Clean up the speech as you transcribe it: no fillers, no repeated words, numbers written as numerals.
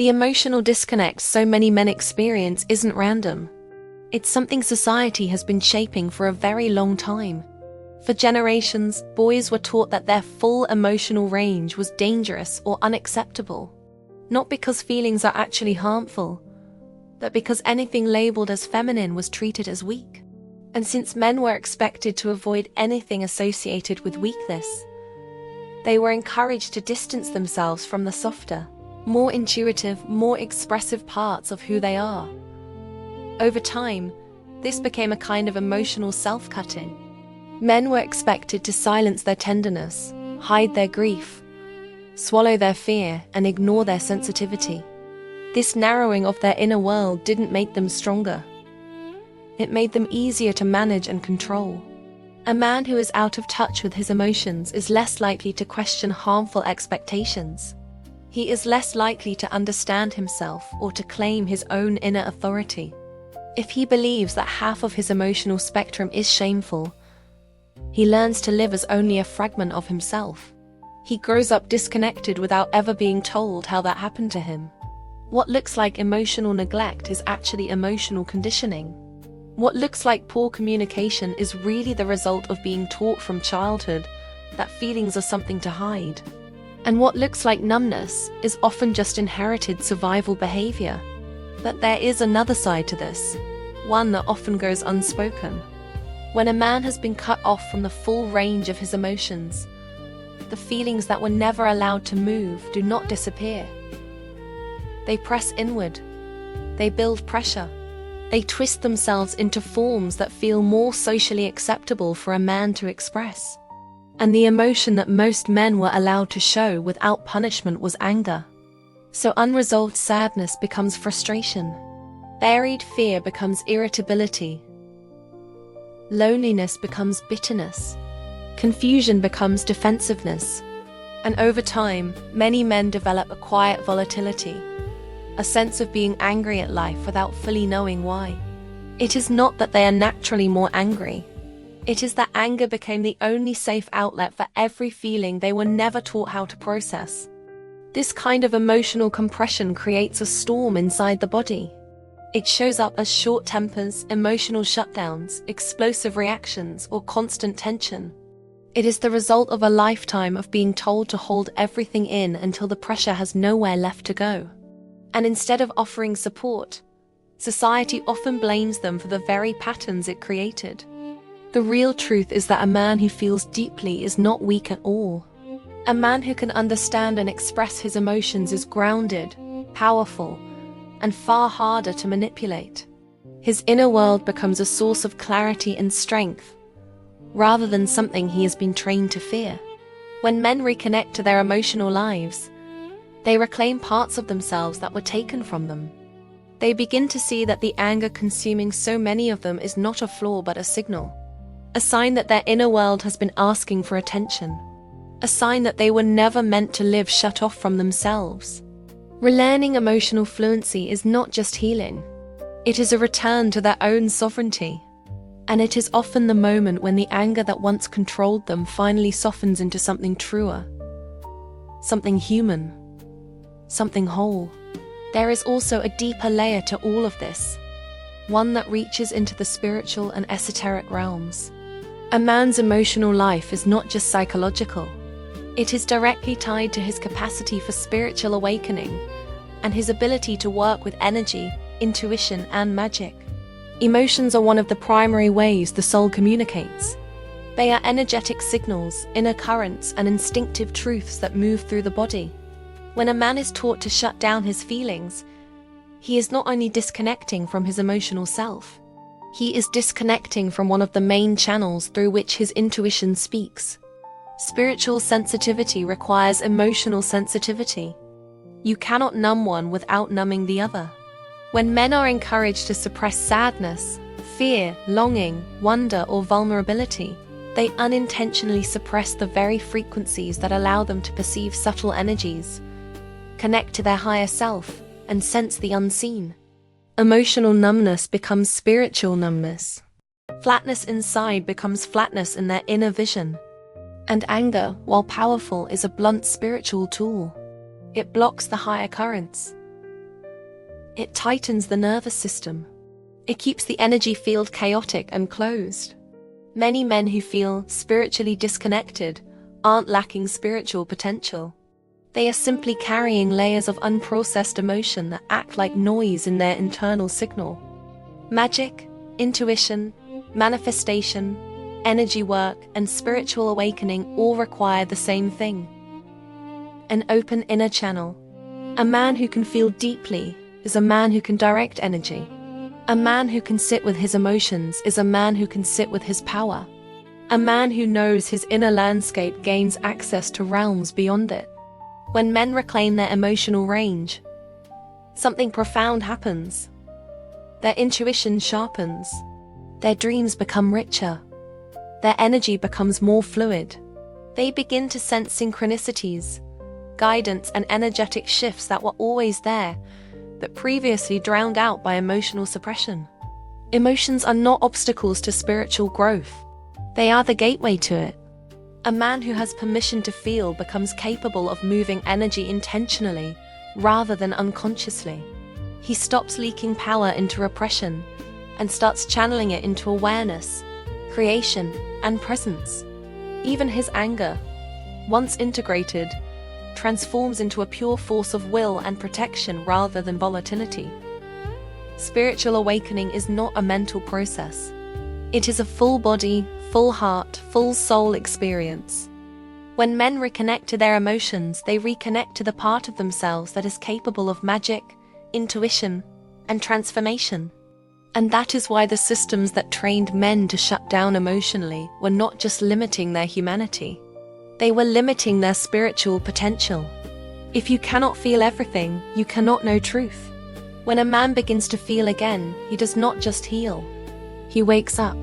The emotional disconnect so many men experience isn't random. It's something society has been shaping for a very long time. For generations, boys were taught that their full emotional range was dangerous or unacceptable. Not because feelings are actually harmful, but because anything labeled as feminine was treated as weak. And since men were expected to avoid anything associated with weakness, they were encouraged to distance themselves from the softer, more intuitive, more expressive parts of who they are. Over time, this became a kind of emotional self-cutting. Men were expected to silence their tenderness, hide their grief, swallow their fear, and ignore their sensitivity. This narrowing of their inner world didn't make them stronger. It made them easier to manage and control. A man who is out of touch with his emotions is less likely to question harmful expectations. He is less likely to understand himself or to claim his own inner authority. If he believes that half of his emotional spectrum is shameful, he learns to live as only a fragment of himself. He grows up disconnected without ever being told how that happened to him. What looks like emotional neglect is actually emotional conditioning. What looks like poor communication is really the result of being taught from childhood that feelings are something to hide. And what looks like numbness is often just inherited survival behavior. But there is another side to this, one that often goes unspoken. When a man has been cut off from the full range of his emotions, the feelings that were never allowed to move do not disappear. They press inward. They build pressure. They twist themselves into forms that feel more socially acceptable for a man to express. And the emotion that most men were allowed to show without punishment was anger. So unresolved sadness becomes frustration. Buried fear becomes irritability. Loneliness becomes bitterness. Confusion becomes defensiveness. And over time, many men develop a quiet volatility, a sense of being angry at life without fully knowing why. It is not that they are naturally more angry. It is that anger became the only safe outlet for every feeling they were never taught how to process. This kind of emotional compression creates a storm inside the body. It shows up as short tempers, emotional shutdowns, explosive reactions, or constant tension. It is the result of a lifetime of being told to hold everything in until the pressure has nowhere left to go. And instead of offering support, society often blames them for the very patterns it created. The real truth is that a man who feels deeply is not weak at all. A man who can understand and express his emotions is grounded, powerful, and far harder to manipulate. His inner world becomes a source of clarity and strength, rather than something he has been trained to fear. When men reconnect to their emotional lives, they reclaim parts of themselves that were taken from them. They begin to see that the anger consuming so many of them is not a flaw but a signal. A sign that their inner world has been asking for attention. A sign that they were never meant to live shut off from themselves. Relearning emotional fluency is not just healing. It is a return to their own sovereignty. And it is often the moment when the anger that once controlled them finally softens into something truer. Something human. Something whole. There is also a deeper layer to all of this. One that reaches into the spiritual and esoteric realms. A man's emotional life is not just psychological. It is directly tied to his capacity for spiritual awakening and his ability to work with energy, intuition, and magic. Emotions are one of the primary ways the soul communicates. They are energetic signals, inner currents, and instinctive truths that move through the body. When a man is taught to shut down his feelings, he is not only disconnecting from his emotional self, he is disconnecting from one of the main channels through which his intuition speaks. Spiritual sensitivity requires emotional sensitivity. You cannot numb one without numbing the other. When men are encouraged to suppress sadness, fear, longing, wonder, or vulnerability, they unintentionally suppress the very frequencies that allow them to perceive subtle energies, connect to their higher self, and sense the unseen. Emotional numbness becomes spiritual numbness. Flatness inside becomes flatness in their inner vision. And anger, while powerful, is a blunt spiritual tool. It blocks the higher currents. It tightens the nervous system. It keeps the energy field chaotic and closed. Many men who feel spiritually disconnected aren't lacking spiritual potential. They are simply carrying layers of unprocessed emotion that act like noise in their internal signal. Magic, intuition, manifestation, energy work, and spiritual awakening all require the same thing: an open inner channel. A man who can feel deeply is a man who can direct energy. A man who can sit with his emotions is a man who can sit with his power. A man who knows his inner landscape gains access to realms beyond it. When men reclaim their emotional range, something profound happens. Their intuition sharpens. Their dreams become richer. Their energy becomes more fluid. They begin to sense synchronicities, guidance, and energetic shifts that were always there, but previously drowned out by emotional suppression. Emotions are not obstacles to spiritual growth. They are the gateway to it. A man who has permission to feel becomes capable of moving energy intentionally rather than unconsciously. He stops leaking power into repression and starts channeling it into awareness, creation, and presence. Even his anger, once integrated, transforms into a pure force of will and protection rather than volatility. Spiritual awakening is not a mental process. It is a full body, full heart, full soul experience. When men reconnect to their emotions, they reconnect to the part of themselves that is capable of magic, intuition, and transformation. And that is why the systems that trained men to shut down emotionally were not just limiting their humanity. They were limiting their spiritual potential. If you cannot feel everything, you cannot know truth. When a man begins to feel again, he does not just heal. He wakes up.